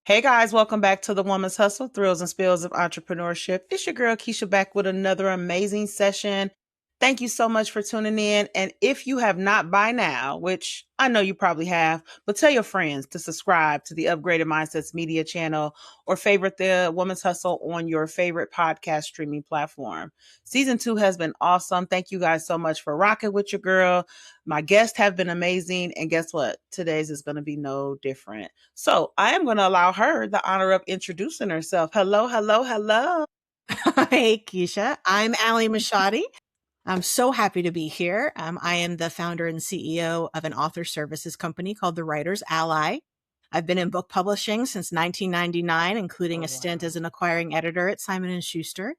Hey guys, welcome back to the Woman's Hustle, Thrills and Spills of Entrepreneurship. It's your girl Keisha back with another amazing session. Thank you so much for tuning in. And if you have not by now, which I know you probably have, but tell your friends to subscribe to the Upgraded Mindsets Media channel or favorite the Woman's Hustle on your favorite podcast streaming platform. Season 2 has been awesome. Thank you guys so much for rocking with your girl. My guests have been amazing. And guess what? Today's is going to be no different. So I am going to allow her the honor of introducing herself. Hello, hello, hello. Hey, Keisha. I'm Ally Machate. I'm so happy to be here. I am the founder and CEO of an author services company called The Writer's Ally. I've been in book publishing since 1999, including a stint as an acquiring editor at Simon & Schuster.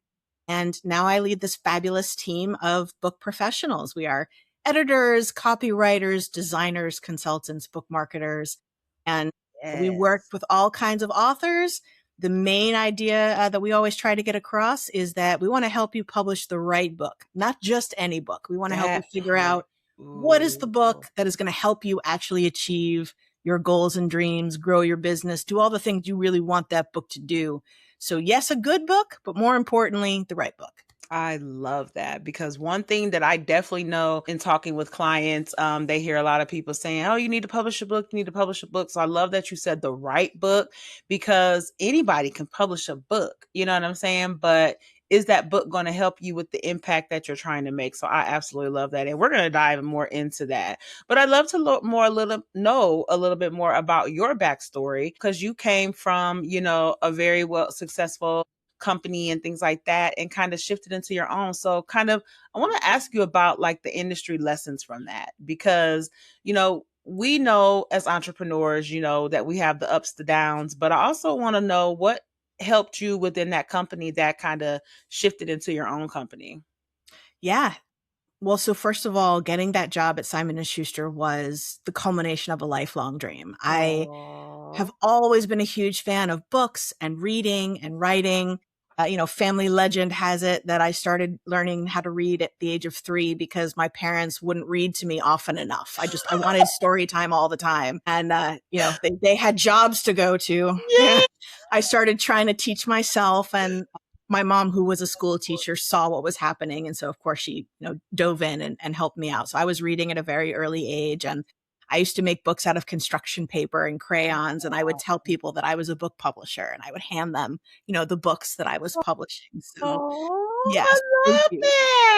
And now I lead this fabulous team of book professionals. We are editors, copywriters, designers, consultants, book marketers, and we work with all kinds of authors. The main idea that we always try to get across is that we want to help you publish the right book, not just any book. We want to help you figure out what is the book that is going to help you actually achieve your goals and dreams, grow your business, do all the things you really want that book to do. So yes, a good book, but more importantly, the right book. I love that because one thing that I definitely know in talking with clients, they hear a lot of people saying, oh, you need to publish a book, you need to publish a book. So I love that you said the right book because anybody can publish a book, you know what I'm saying? But is that book going to help you with the impact that you're trying to make? So I absolutely love that. And we're going to dive more into that. But I'd love to know a little bit more about your backstory because you came from, a very successful company and things like that and kind of shifted into your own. So I want to ask you about like the industry lessons from that because, we know as entrepreneurs, that we have the ups, the downs, but I also want to know what helped you within that company that kind of shifted into your own company. Yeah. Well, so first of all, getting that job at Simon & Schuster was the culmination of a lifelong dream. I have always been a huge fan of books and reading and writing. Family legend has it that I started learning how to read at the age of 3 because my parents wouldn't read to me often enough. I wanted story time all the time. And, they had jobs to go to. Yeah. I started trying to teach myself, and my mom, who was a school teacher, saw what was happening. And so, of course, she dove in and helped me out. So I was reading at a very early age, and I used to make books out of construction paper and crayons, and I would tell people that I was a book publisher, and I would hand them, the books that I was publishing. So, yes, I love it.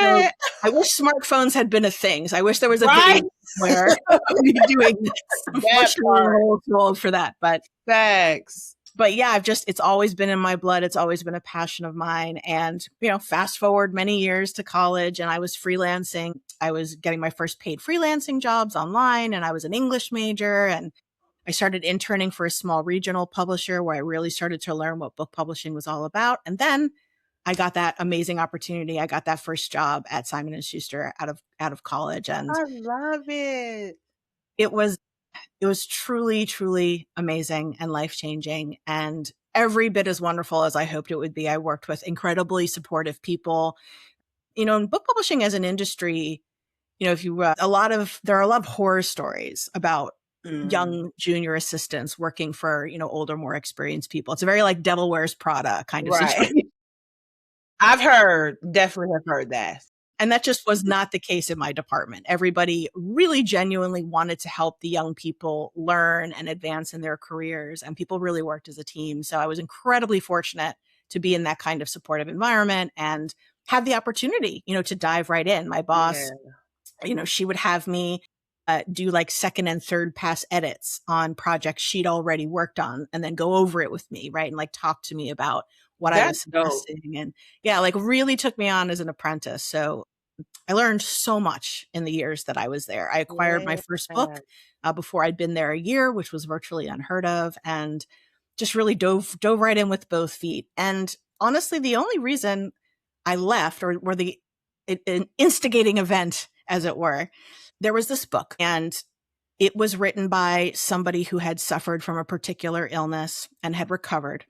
So, I wish smartphones had been a thing. So I wish there was a day where I would be doing this. I'm much too old for that, but thanks. But yeah, it's always been in my blood. It's always been a passion of mine. And, fast forward many years to college and I was freelancing. I was getting my first paid freelancing jobs online and I was an English major. And I started interning for a small regional publisher where I really started to learn what book publishing was all about. And then I got that amazing opportunity. I got that first job at Simon & Schuster out of college. And I love it. It was truly, truly amazing and life-changing and every bit as wonderful as I hoped it would be. I worked with incredibly supportive people. In book publishing as an industry, if you there are a lot of horror stories about young junior assistants working for, older, more experienced people. It's a very like Devil Wears Prada kind of situation. Definitely have heard that. And that just was not the case in my department. Everybody really genuinely wanted to help the young people learn and advance in their careers. And people really worked as a team. So I was incredibly fortunate to be in that kind of supportive environment and have the opportunity, to dive right in. My boss, she would have me do like second and third pass edits on projects she'd already worked on and then go over it with me, right? And like talk to me about what I was suggesting. And like really took me on as an apprentice. So I learned so much in the years that I was there. I acquired my first book before I'd been there a year, which was virtually unheard of, and just really dove right in with both feet. And honestly, the only reason I left or were an instigating event, as it were, there was this book and it was written by somebody who had suffered from a particular illness and had recovered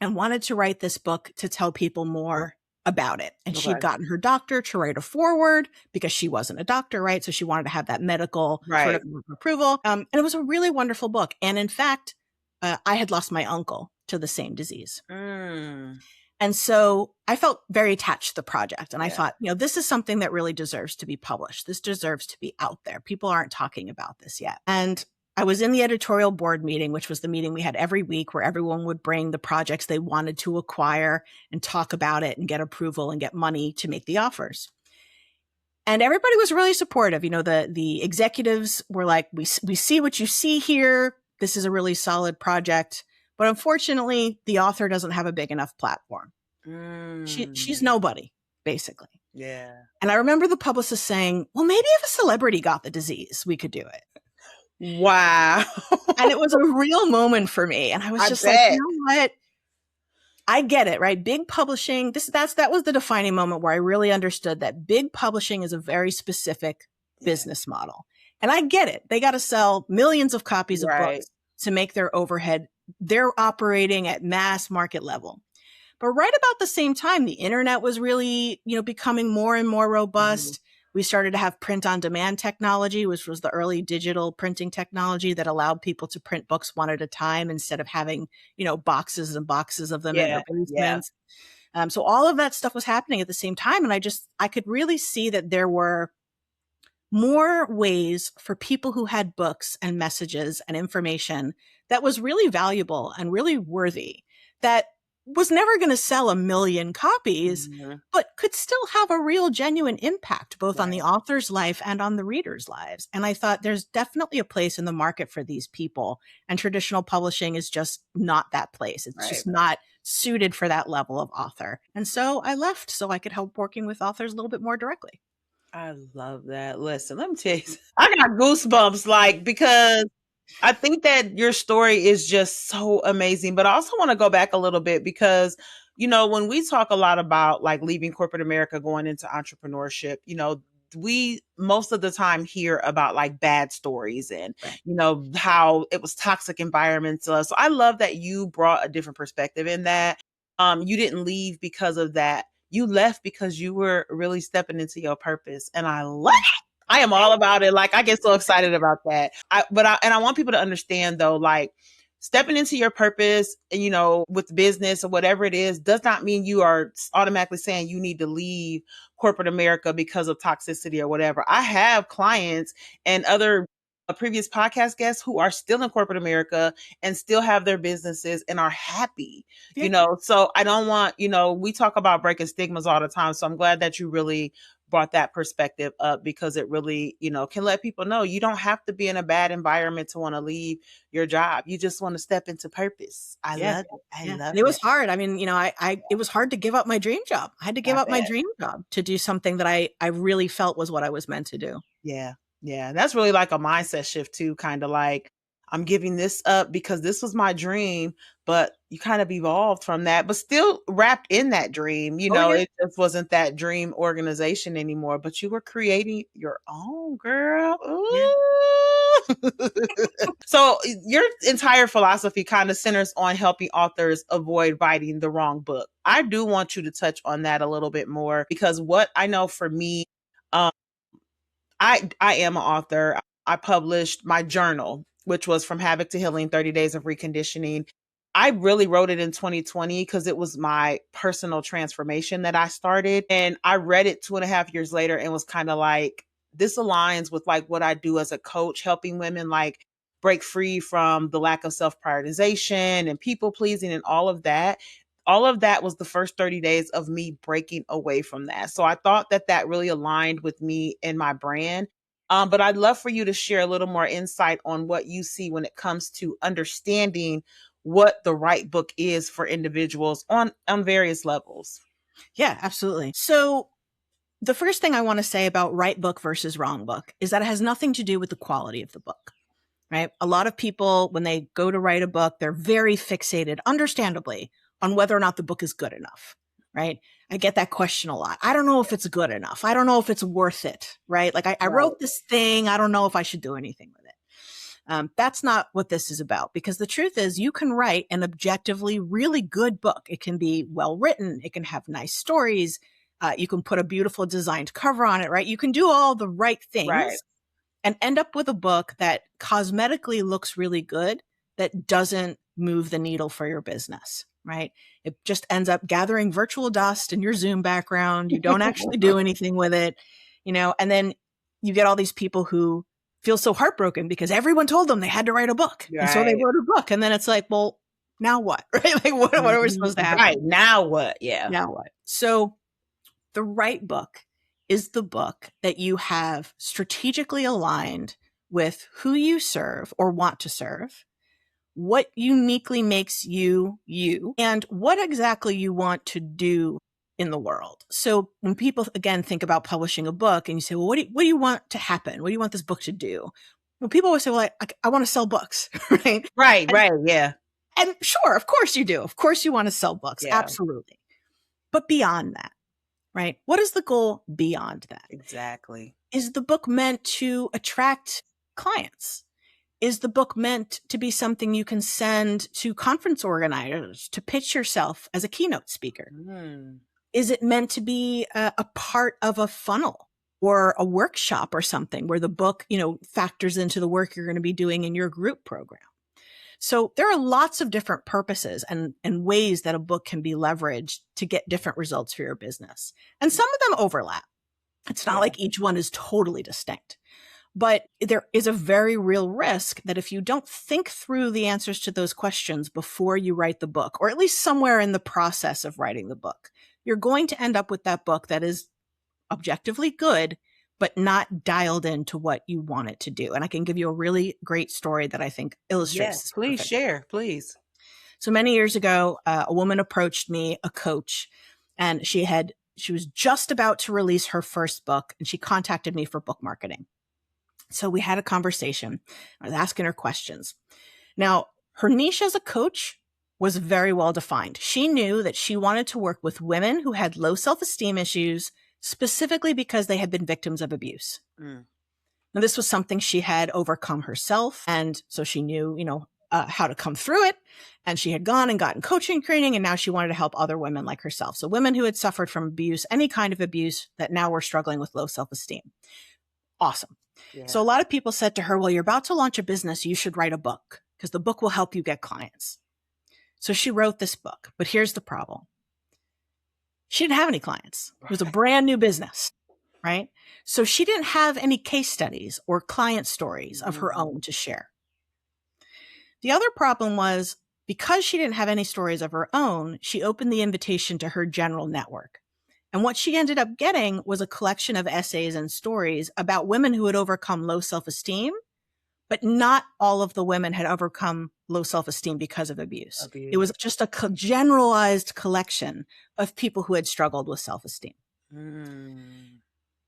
and wanted to write this book to tell people more about it. And she'd gotten her doctor to write a foreword because she wasn't a doctor, right? So she wanted to have that medical sort of approval. And it was a really wonderful book. And in fact, I had lost my uncle to the same disease. Mm. And so I felt very attached to the project. And I Yeah. thought, this is something that really deserves to be published. This deserves to be out there. People aren't talking about this yet. And I was in the editorial board meeting, which was the meeting we had every week where everyone would bring the projects they wanted to acquire and talk about it and get approval and get money to make the offers. And everybody was really supportive. The executives were like, we see what you see here. This is a really solid project. But unfortunately, the author doesn't have a big enough platform. She's nobody, basically. Yeah. And I remember the publicist saying, well, maybe if a celebrity got the disease, we could do it. Wow. And it was a real moment for me. And I was just like, you know what? I get it, right? Big publishing, that was the defining moment where I really understood that big publishing is a very specific business model. And I get it. They got to sell millions of copies of books to make their overhead. They're operating at mass market level. But right about the same time, the internet was really, becoming more and more robust. We started to have print on demand technology, which was the early digital printing technology that allowed people to print books one at a time instead of having, boxes and boxes of them in their basements. So all of that stuff was happening at the same time. And I could really see that there were more ways for people who had books and messages and information that was really valuable and really worthy, that was never going to sell 1 million copies, but could still have a real genuine impact, both on the author's life and on the reader's lives. And I thought there's definitely a place in the market for these people. And traditional publishing is just not that place. It's just not suited for that level of author. And so I left so I could help working with authors a little bit more directly. I love that. Listen, let me tell you, I got goosebumps, because I think that your story is just so amazing. But I also want to go back a little bit because, when we talk a lot about like leaving corporate America, going into entrepreneurship, we most of the time hear about like bad stories and, how it was toxic environments. So I love that you brought a different perspective in that. You didn't leave because of that. You left because you were really stepping into your purpose. And I love it. I am all about it. Like, I get so excited about that. I want people to understand though, like stepping into your purpose, with business or whatever it is, does not mean you are automatically saying you need to leave corporate America because of toxicity or whatever. I have clients and other previous podcast guests who are still in corporate America and still have their businesses and are happy, so I don't want, we talk about breaking stigmas all the time. So I'm glad that you really brought that perspective up, because it really, can let people know you don't have to be in a bad environment to want to leave your job. You just want to step into purpose. I love it. I love it. It was hard. I mean, it was hard to give up my dream job. I had to give up my dream job to do something that I really felt was what I was meant to do. Yeah. Yeah. That's really like a mindset shift too. Kind of like, I'm giving this up because this was my dream, but you kind of evolved from that, but still wrapped in that dream. It just wasn't that dream organization anymore, but you were creating your own, girl. Yeah. So your entire philosophy kind of centers on helping authors avoid writing the wrong book. I do want you to touch on that a little bit more, because what I know for me, I am an author. I published my journal, which was From Havoc to Healing, 30 Days of Reconditioning. I really wrote it in 2020 because it was my personal transformation that I started. And I read it 2.5 years later and was kind of like, this aligns with like what I do as a coach, helping women like break free from the lack of self-prioritization and people pleasing and all of that. All of that was the first 30 days of me breaking away from that. So I thought that really aligned with me and my brand. But I'd love for you to share a little more insight on what you see when it comes to understanding what the right book is for individuals on various levels. Yeah, absolutely. So the first thing I want to say about right book versus wrong book is that it has nothing to do with the quality of the book, right? A lot of people, when they go to write a book, they're very fixated, understandably, on whether or not the book is good enough, right? I get that question a lot. I don't know if it's good enough. I don't know if it's worth it, right? Like I wrote this thing. I don't know if I should do anything with it. That's not what this is about, because the truth is you can write an objectively really good book. It can be well written. It can have nice stories. You can put a beautiful designed cover on it, right? You can do all the right things and end up with a book that cosmetically looks really good, that doesn't move the needle for your business, right? It just ends up gathering virtual dust in your Zoom background. You don't actually do anything with it, and then you get all these people who feel so heartbroken because everyone told them they had to write a book. Right. And so they wrote a book. And then it's like, well, now what? Right? Like, what are we supposed to happen? Right. Now what? Yeah. Now what? So the right book is the book that you have strategically aligned with who you serve or want to serve, what uniquely makes you, you, and what exactly you want to do in the world. So when people, again, think about publishing a book and you say, well, what do you want to happen? What do you want this book to do? Well, people always say, well, I want to sell books, right? Right, yeah. And sure, of course you do. Of course you want to sell books. Yeah. Absolutely. But beyond that, right? What is the goal beyond that? Exactly. Is the book meant to attract clients? Is the book meant to be something you can send to conference organizers to pitch yourself as a keynote speaker? Is it meant to be a part of a funnel or a workshop or something where the book, factors into the work you're going to be doing in your group program? So there are lots of different purposes and ways that a book can be leveraged to get different results for your business. And some of them overlap. It's not like each one is totally distinct. But there is a very real risk that if you don't think through the answers to those questions before you write the book, or at least somewhere in the process of writing the book, you're going to end up with that book that is objectively good, but not dialed into what you want it to do. And I can give you a really great story that I think illustrates this. Please perfect. share, please. So many years ago, a woman approached me, a coach, and she was just about to release her first book, and she contacted me for book marketing. So we had a conversation. I was asking her questions. Now, her niche as a coach was very well defined. She knew that she wanted to work with women who had low self-esteem issues, specifically because they had been victims of abuse. Now, this was something she had overcome herself. And so she knew, how to come through it. And she had gone and gotten coaching training. And now she wanted to help other women like herself. So women who had suffered from abuse, any kind of abuse, that now were struggling with low self-esteem. Awesome. Yeah. So a lot of people said to her, well, you're about to launch a business. You should write a book because the book will help you get clients. So she wrote this book. But here's the problem. She didn't have any clients. It was a brand new business, right? So she didn't have any case studies or client stories of her own to share. The other problem was because she didn't have any stories of her own, she opened the invitation to her general network. And what she ended up getting was a collection of essays and stories about women who had overcome low self-esteem, but not all of the women had overcome low self-esteem because of abuse. It was just a generalized collection of people who had struggled with self-esteem.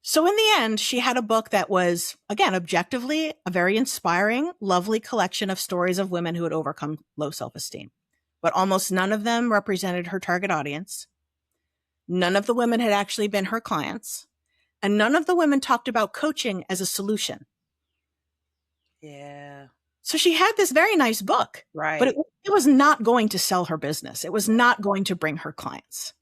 So in the end, she had a book that was, again, objectively a very inspiring, lovely collection of stories of women who had overcome low self-esteem. But almost none of them represented her target audience. None of the women had actually been her clients. And none of the women talked about coaching as a solution. Yeah. So she had this very nice book, right? But it was not going to sell her business. It was not going to bring her clients.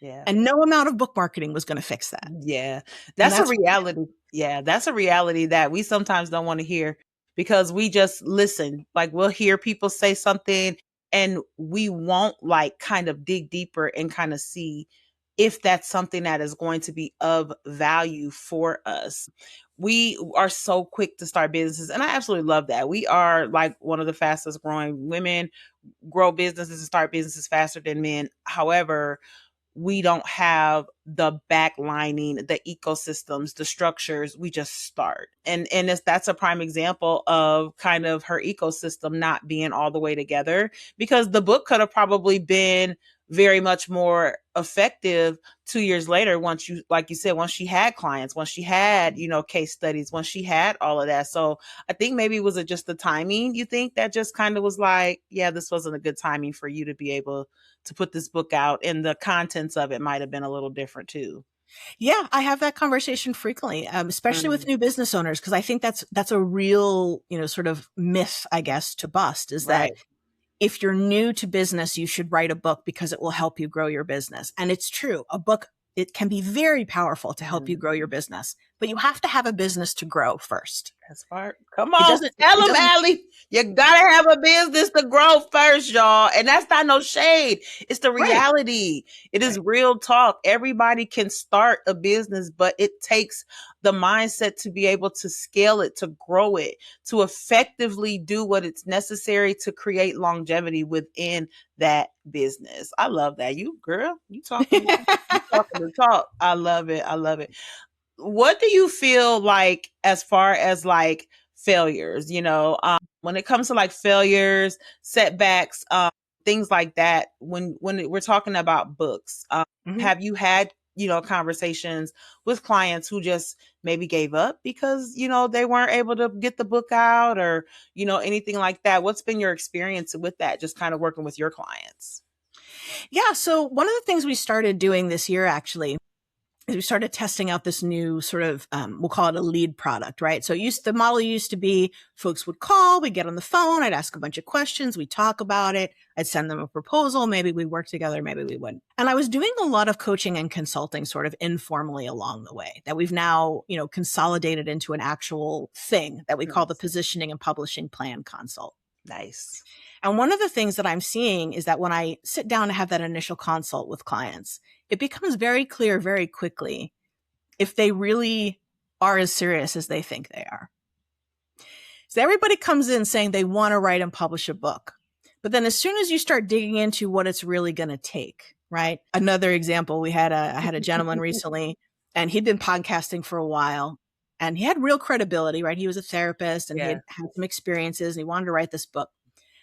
Yeah. And no amount of book marketing was going to fix that. Yeah. That's a reality. Yeah. That's a reality that we sometimes don't want to hear because we just listen. Like we'll hear people say something and we won't kind of dig deeper and kind of see if that's something that is going to be of value for us. We are so quick to start businesses. And I absolutely love that. We are one of the fastest growing women, grow businesses and start businesses faster than men. However, we don't have the backlining, the ecosystems, the structures. We just start. And that's a prime example of kind of her ecosystem not being all the way together because the book could have probably been very much more effective 2 years later once you, like you said, once she had clients, once she had, case studies, once she had all of that. So I think maybe was it just the timing, you think, that just kind of was this wasn't a good timing for you to be able to put this book out, and the contents of it might have been a little different too. Yeah, I have that conversation frequently, especially with new business owners, because I think that's a real, sort of myth, I guess, to bust is that if you're new to business, you should write a book because it will help you grow your business. And it's true. A book, it can be very powerful to help you grow your business, but you have to have a business to grow first. That's part. Come It on, doesn't, tell it them, doesn't, Ally. You gotta have a business to grow first, y'all. And that's not no shade. It's the right. reality. It is Right. real talk. Everybody can start a business, but it takes the mindset to be able to scale it, to grow it, to effectively do what it's necessary to create longevity within that business. I love that. You girl, you talking the talk. I love it. I love it. What do you feel like as far as like failures, when it comes to like failures, setbacks, things like that, when we're talking about books, Mhm. have you had, conversations with clients who just maybe gave up because, they weren't able to get the book out or, anything like that? What's been your experience with that? Just kind of working with your clients. Yeah. So one of the things we started doing this year actually is we started testing out this new sort of, we'll call it a lead product, right? So the model used to be folks would call, we'd get on the phone, I'd ask a bunch of questions, we'd talk about it, I'd send them a proposal, maybe we'd work together, maybe we wouldn't. And I was doing a lot of coaching and consulting sort of informally along the way that we've now, consolidated into an actual thing that we call the Positioning and Publishing Plan Consult. Nice. And one of the things that I'm seeing is that when I sit down to have that initial consult with clients, it becomes very clear very quickly if they really are as serious as they think they are. So everybody comes in saying they want to write and publish a book. But then as soon as you start digging into what it's really going to take, right? Another example, I had a gentleman recently, and he'd been podcasting for a while, and he had real credibility, right? He was a therapist, and he had some experiences, and he wanted to write this book.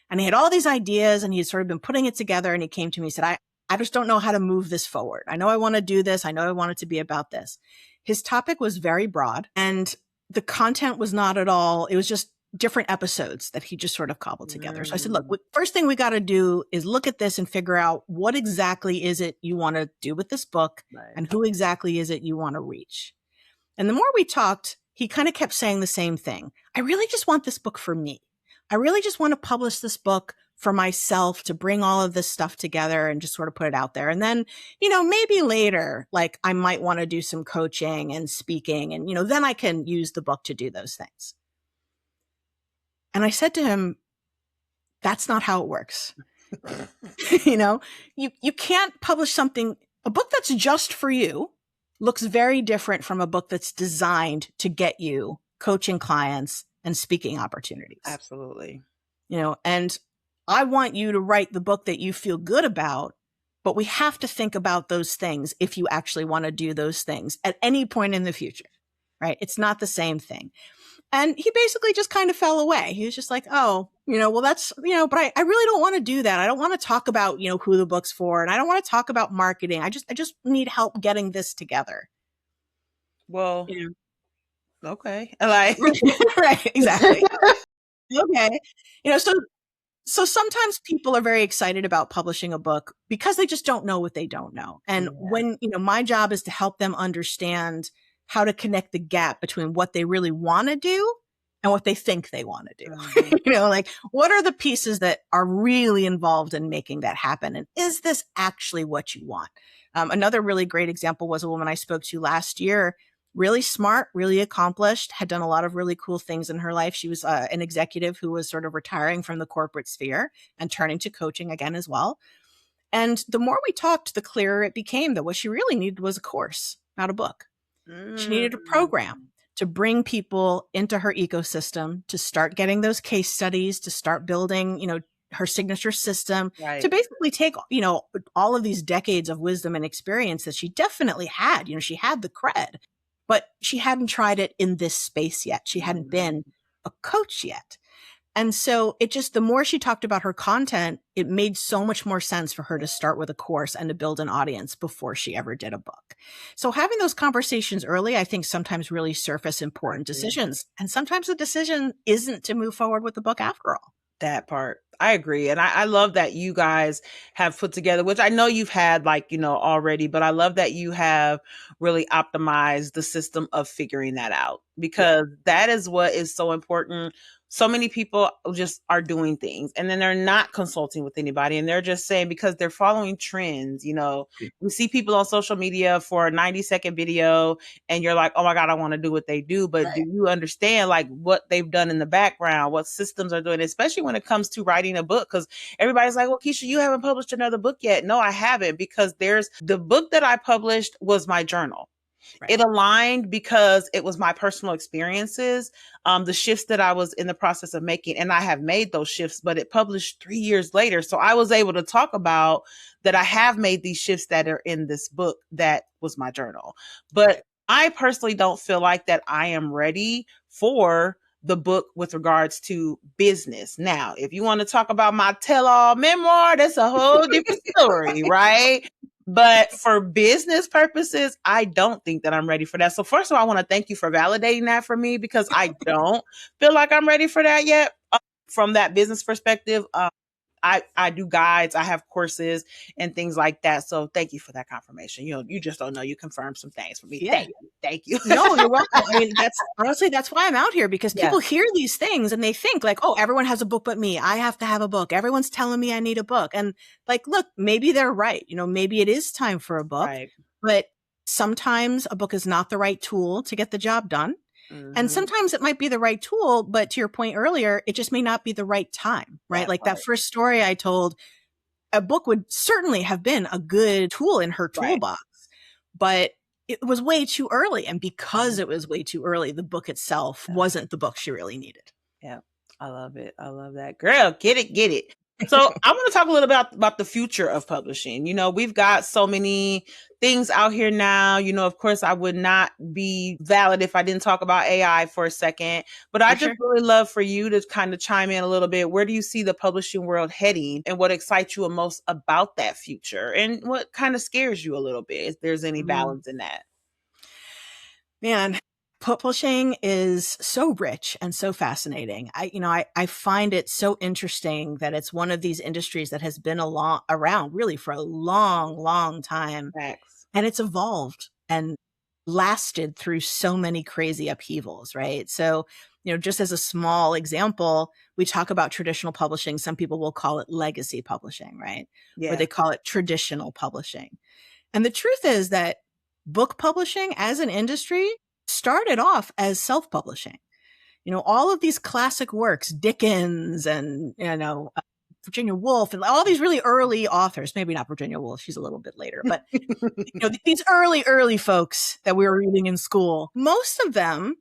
And he had all these ideas, and he had sort of been putting it together, and he came to me and said, I just don't know how to move this forward. I know I want to do this. I know I want it to be about this. His topic was very broad, and the content was not at all, it was just different episodes that he just sort of cobbled together. So I said, look, first thing we got to do is look at this and figure out what exactly is it you want to do with this book, and who exactly is it you want to reach. And the more we talked, he kind of kept saying the same thing. I really just want this book for me. I really just want to publish this book for myself, to bring all of this stuff together and just sort of put it out there. And then, maybe later, like I might want to do some coaching and speaking, and, then I can use the book to do those things. And I said to him, that's not how it works. You can't publish a book that's just for you looks very different from a book that's designed to get you coaching clients and speaking opportunities. Absolutely. And I want you to write the book that you feel good about, but we have to think about those things if you actually want to do those things at any point in the future, right? It's not the same thing. And he basically just kind of fell away. He was just like, oh, well, that's, but I really don't want to do that. I don't want to talk about, who the book's for. And I don't want to talk about marketing. I just need help getting this together. Well, okay. Like, right. Exactly. Okay. So sometimes people are very excited about publishing a book because they just don't know what they don't know. And when, my job is to help them understand how to connect the gap between what they really want to do and what they think they want to do. Like what are the pieces that are really involved in making that happen? And is this actually what you want? Another really great example was a woman I spoke to last year, really smart, really accomplished, had done a lot of really cool things in her life. She was an executive who was sort of retiring from the corporate sphere and turning to coaching again as well. And the more we talked, the clearer it became that what she really needed was a course, not a book. She needed a program to bring people into her ecosystem, to start getting those case studies, to start building, her signature system, to basically take, all of these decades of wisdom and experience that she definitely had. She had the cred, but she hadn't tried it in this space yet. She hadn't been a coach yet. And so the more she talked about her content, it made so much more sense for her to start with a course and to build an audience before she ever did a book. So having those conversations early, I think sometimes really surface important decisions. And sometimes the decision isn't to move forward with the book after all. That part. I agree. And I love that you guys have put together, which I know you've had already, but I love that you have really optimized the system of figuring that out, because that is what is so important so many people just are doing things and then they're not consulting with anybody, and they're just saying, because they're following trends. We see people on social media for a 90-second video and you're like, oh my God, I want to do what they do. But do you understand like what they've done in the background, what systems are doing, especially when it comes to writing a book? Because everybody's like, well, Keisha, you haven't published another book yet. No, I haven't, because there's the book that I published was my journal. Right. It aligned because it was my personal experiences, the shifts that I was in the process of making. And I have made those shifts, but it published 3 years later. So I was able to talk about that I have made these shifts that are in this book that was my journal. But I personally don't feel like that I am ready for the book with regards to business. Now, if you want to talk about my tell-all memoir, that's a whole different story, right? But for business purposes, I don't think that I'm ready for that. So first of all, I want to thank you for validating that for me, because I don't feel like I'm ready for that yet. From that business perspective, I do guides, I have courses and things like that. So thank you for that confirmation. You just don't know. You confirmed some things for me. Yeah. Thank you. No, you're welcome. I mean, that's why I'm out here, because people hear these things and they think like, oh, everyone has a book but me. I have to have a book. Everyone's telling me I need a book. And like, look, maybe they're right. Maybe it is time for a book, but sometimes a book is not the right tool to get the job done. Mm-hmm. And sometimes it might be the right tool, but to your point earlier, it just may not be the right time, right? That first story I told, a book would certainly have been a good tool in her toolbox, but it was way too early. And because it was way too early, the book itself wasn't the book she really needed. Yeah. I love it. I love that. Girl, get it. So I want to talk a little bit about the future of publishing. We've got so many things out here now. Of course, I would not be valid if I didn't talk about AI for a second, but I just really love for you to kind of chime in a little bit. Where do you see the publishing world heading, and what excites you most about that future, and what kind of scares you a little bit, if there's any balance in that? Man, publishing is so rich and so fascinating. I find it so interesting that it's one of these industries that has been around really for a long, long time. Thanks. And it's evolved and lasted through so many crazy upheavals, right? So, just as a small example, we talk about traditional publishing. Some people will call it legacy publishing, right? Yeah. Or they call it traditional publishing. And the truth is that book publishing as an industry started off as self-publishing. All of these classic works, Dickens and, Virginia Woolf and all these really early authors, maybe not Virginia Woolf, she's a little bit later, but these early folks that we were reading in school, most of them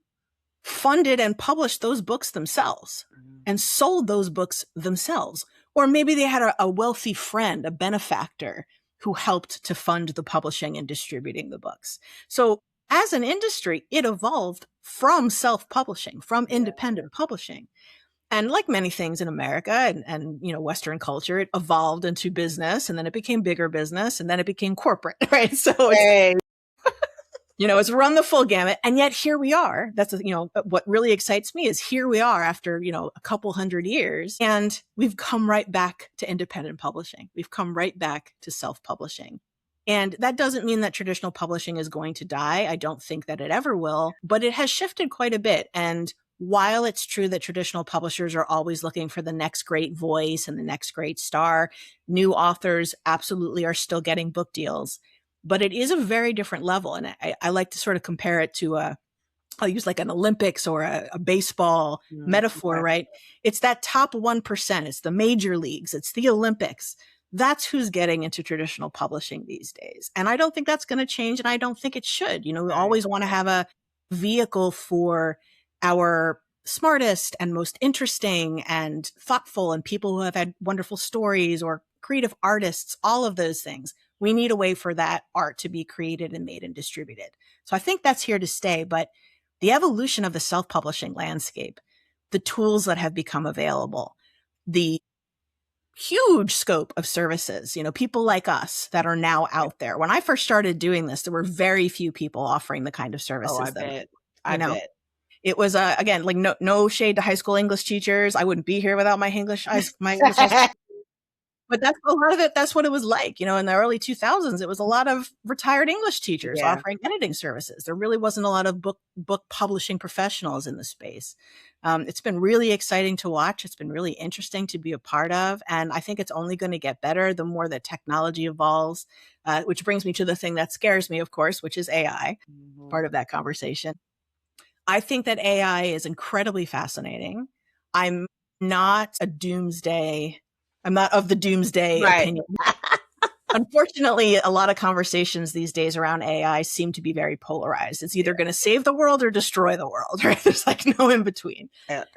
funded and published those books themselves and sold those books themselves. Or maybe they had a wealthy friend, a benefactor, who helped to fund the publishing and distributing the books. So as an industry, it evolved from self-publishing, from independent publishing. And like many things in America and Western culture, it evolved into business, and then it became bigger business, and then it became corporate, right? So it's run the full gamut. And yet here we are. That's, what really excites me is here we are after, a couple hundred years, and we've come right back to independent publishing. We've come right back to self-publishing. And that doesn't mean that traditional publishing is going to die. I don't think that it ever will, but it has shifted quite a bit. And while it's true that traditional publishers are always looking for the next great voice and the next great star, new authors absolutely are still getting book deals. But it is a very different level. And I like to sort of compare it to I'll use like an Olympics or a baseball metaphor, right? It's that top 1%. It's the major leagues. It's the Olympics. That's who's getting into traditional publishing these days. And I don't think that's going to change. And I don't think it should. We always want to have a vehicle for our smartest and most interesting and thoughtful and people who have had wonderful stories or creative artists, all of those things. We need a way for that art to be created and made and distributed. So I think that's here to stay. But the evolution of the self-publishing landscape, the tools that have become available, the huge scope of services, people like us that are now out there. When I first started doing this, there were very few people offering the kind of services I bet. It was, again, like no shade to high school English teachers. I wouldn't be here without my English. But that's a lot of it. That's what it was like, in the early 2000s. It was a lot of retired English teachers offering editing services. There really wasn't a lot of book publishing professionals in the space. It's been really exciting to watch. It's been really interesting to be a part of. And I think it's only going to get better the more that technology evolves, which brings me to the thing that scares me, of course, which is AI, part of that conversation. I think that AI is incredibly fascinating. I'm not of the doomsday opinion. Unfortunately, a lot of conversations these days around AI seem to be very polarized. It's either going to save the world or destroy the world, right? There's like no in between.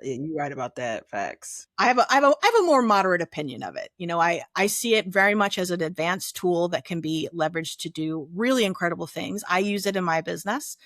You're right about that. Facts. I have a more moderate opinion of it. I see it very much as an advanced tool that can be leveraged to do really incredible things. I use it in my business,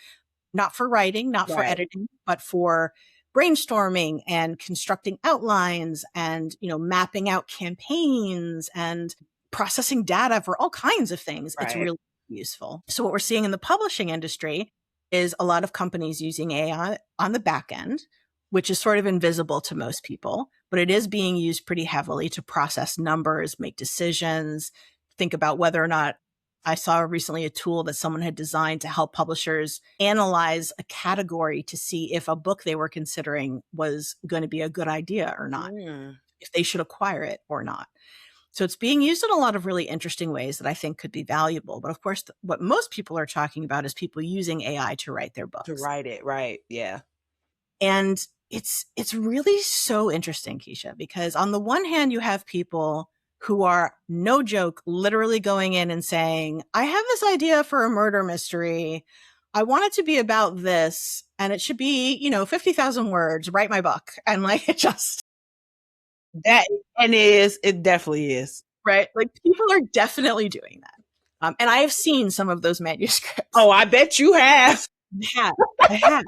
not for writing, not for editing, but for brainstorming and constructing outlines and, mapping out campaigns and processing data for all kinds of things. It's really useful. So what we're seeing in the publishing industry is a lot of companies using AI on the back end, which is sort of invisible to most people, but it is being used pretty heavily to process numbers, make decisions, think about whether or not. I saw recently a tool that someone had designed to help publishers analyze a category to see if a book they were considering was going to be a good idea or not, if they should acquire it or not. So it's being used in a lot of really interesting ways that I think could be valuable. But of course, what most people are talking about is people using AI to write their books. To write it, right. Yeah. And it's really so interesting, Keisha, because on the one hand, you have people who are, no joke, literally going in and saying, I have this idea for a murder mystery. I want it to be about this, and it should be, 50,000 words, write my book. And like, it definitely is. Right? Like, people are definitely doing that. And I have seen some of those manuscripts. Oh, I bet you have. I have.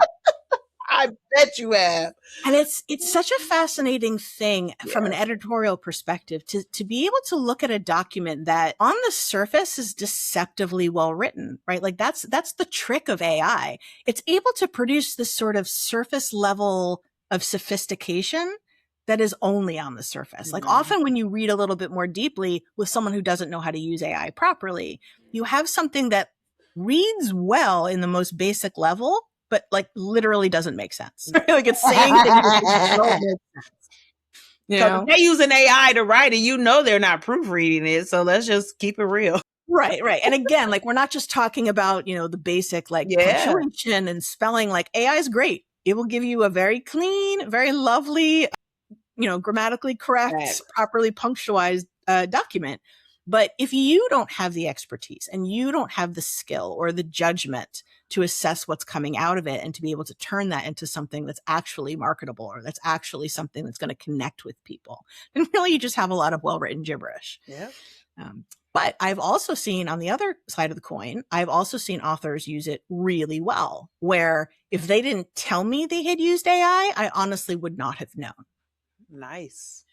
I bet you have. And it's such a fascinating thing from an editorial perspective to be able to look at a document that on the surface is deceptively well written, right? Like that's the trick of AI. It's able to produce this sort of surface level of sophistication that is only on the surface. Like often when you read a little bit more deeply with someone who doesn't know how to use AI properly, you have something that reads well in the most basic level, but like literally doesn't make sense. Like it's saying things that don't make sense. So they're using AI to write it. They're not proofreading it. So let's just keep it real. Right. And again, like we're not just talking about, the basic like punctuation and spelling. Like AI is great. It will give you a very clean, very lovely, grammatically correct, properly punctualized document. But if you don't have the expertise and you don't have the skill or the judgment to assess what's coming out of it and to be able to turn that into something that's actually marketable or that's actually something that's going to connect with people, then really you just have a lot of well-written gibberish. Yeah. But I've also seen on the other side of the coin, I've also seen authors use it really well, where if they didn't tell me they had used AI, I honestly would not have known. Nice.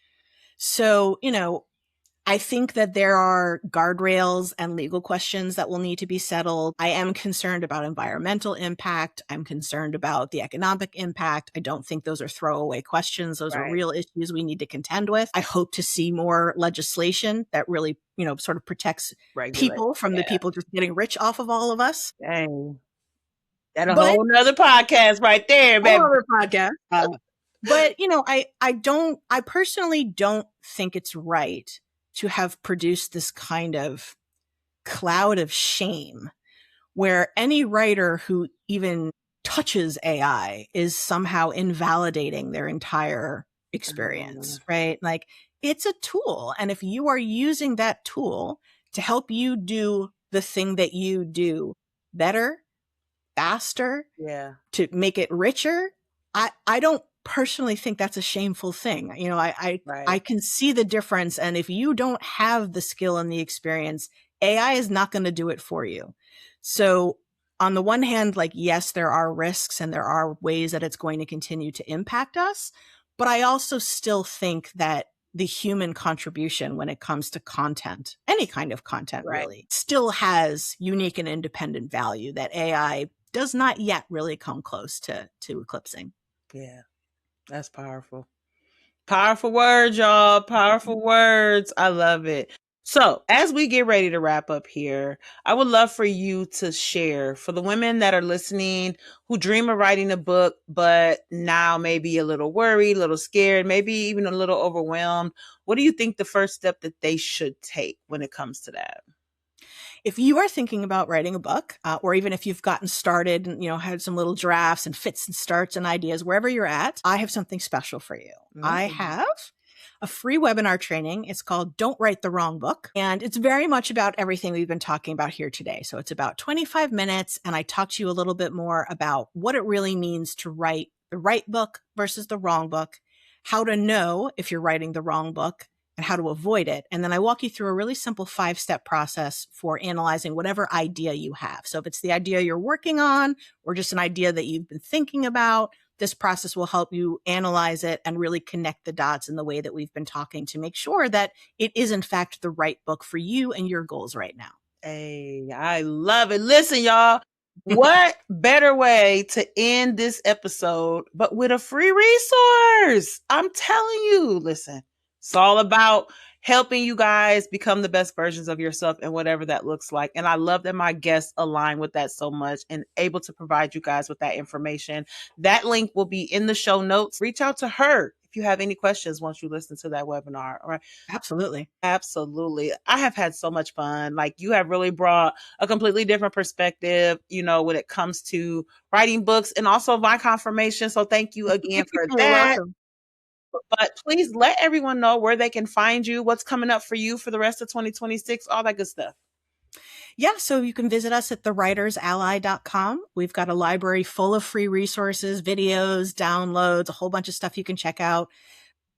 So, I think that there are guardrails and legal questions that will need to be settled. I am concerned about environmental impact. I'm concerned about the economic impact. I don't think those are throwaway questions. Those are real issues we need to contend with. I hope to see more legislation that really, sort of protects people from the people just getting rich off of all of us. Dang. That's a whole nother podcast right there, baby. Whole other podcast. But, I personally don't think it's right to have produced this kind of cloud of shame where any writer who even touches AI is somehow invalidating their entire experience, right? Like it's a tool. And if you are using that tool to help you do the thing that you do better, faster, to make it richer, I don't personally think that's a shameful thing. I can see the difference. And if you don't have the skill and the experience, AI is not going to do it for you. So on the one hand, like, yes, there are risks and there are ways that it's going to continue to impact us. But I also still think that the human contribution when it comes to content, any kind of content really, still has unique and independent value that AI does not yet really come close to eclipsing. Yeah. That's powerful. Powerful words, y'all. Powerful words. I love it. So, as we get ready to wrap up here, I would love for you to share for the women that are listening who dream of writing a book, but now maybe a little worried, a little scared, maybe even a little overwhelmed. What do you think the first step that they should take when it comes to that? If you are thinking about writing a book, or even if you've gotten started and, had some little drafts and fits and starts and ideas, wherever you're at, I have something special for you. I have a free webinar training. It's called Don't Write the Wrong Book. And it's very much about everything we've been talking about here today. So it's about 25 minutes. And I talk to you a little bit more about what it really means to write the right book versus the wrong book, how to know if you're writing the wrong book, and how to avoid it. And then I walk you through a really simple 5-step process for analyzing whatever idea you have. So if it's the idea you're working on or just an idea that you've been thinking about, this process will help you analyze it and really connect the dots in the way that we've been talking to make sure that it is in fact the right book for you and your goals right now. Hey, I love it. Listen, y'all, what better way to end this episode but with a free resource? I'm telling you, listen, it's all about helping you guys become the best versions of yourself and whatever that looks like. And I love that my guests align with that so much and able to provide you guys with that information. That link will be in the show notes. Reach out to her if you have any questions once you listen to that webinar. All right. Absolutely. Absolutely. I have had so much fun. Like, you have really brought a completely different perspective, when it comes to writing books and also my confirmation. So thank you again for You're that. welcome. But please let everyone know where they can find you, what's coming up for you for the rest of 2026, all that good stuff. Yeah, so you can visit us at thewritersally.com. We've got a library full of free resources, videos, downloads, a whole bunch of stuff you can check out.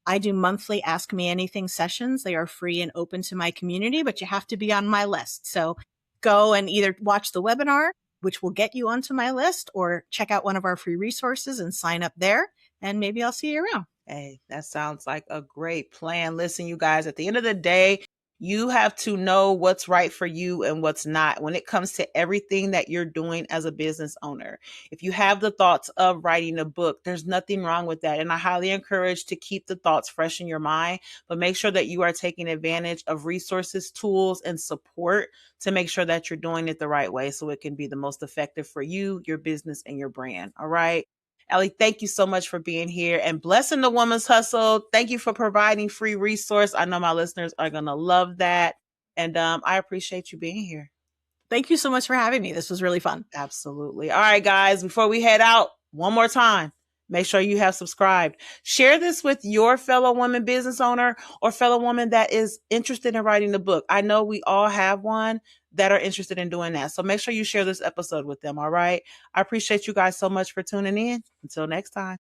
I do monthly Ask Me Anything sessions. They are free and open to my community, but you have to be on my list. So go and either watch the webinar, which will get you onto my list, or check out one of our free resources and sign up there. And maybe I'll see you around. Hey, that sounds like a great plan. Listen, you guys, at the end of the day, you have to know what's right for you and what's not when it comes to everything that you're doing as a business owner. If you have the thoughts of writing a book, there's nothing wrong with that. And I highly encourage to keep the thoughts fresh in your mind, but make sure that you are taking advantage of resources, tools, and support to make sure that you're doing it the right way so it can be the most effective for you, your business, and your brand. All right. Ally, thank you so much for being here and blessing the woman's hustle. Thank you for providing free resource. I know my listeners are going to love that. And I appreciate you being here. Thank you so much for having me. This was really fun. Absolutely. All right, guys, before we head out, one more time, make sure you have subscribed. Share this with your fellow woman business owner or fellow woman that is interested in writing the book. I know we all have one that are interested in doing that. So make sure you share this episode with them. All right. I appreciate you guys so much for tuning in. Until next time.